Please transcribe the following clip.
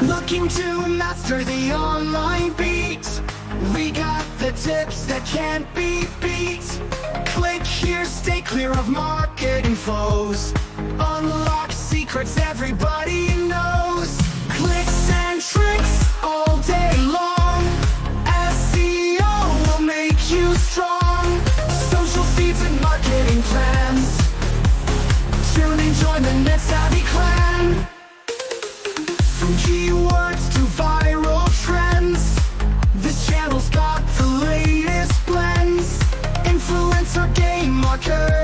Looking to master the online beat? We got the tips that can't be beat. Click here, stay clear of marketing foes. Unlock secrets everybody knows. Clicks and tricks all day long. SEO will make you strong. Social feeds and marketing plans. Soon join the net savvy clan. From keywords to viral trends, this channel's got the latest blends. Influencer game marketers.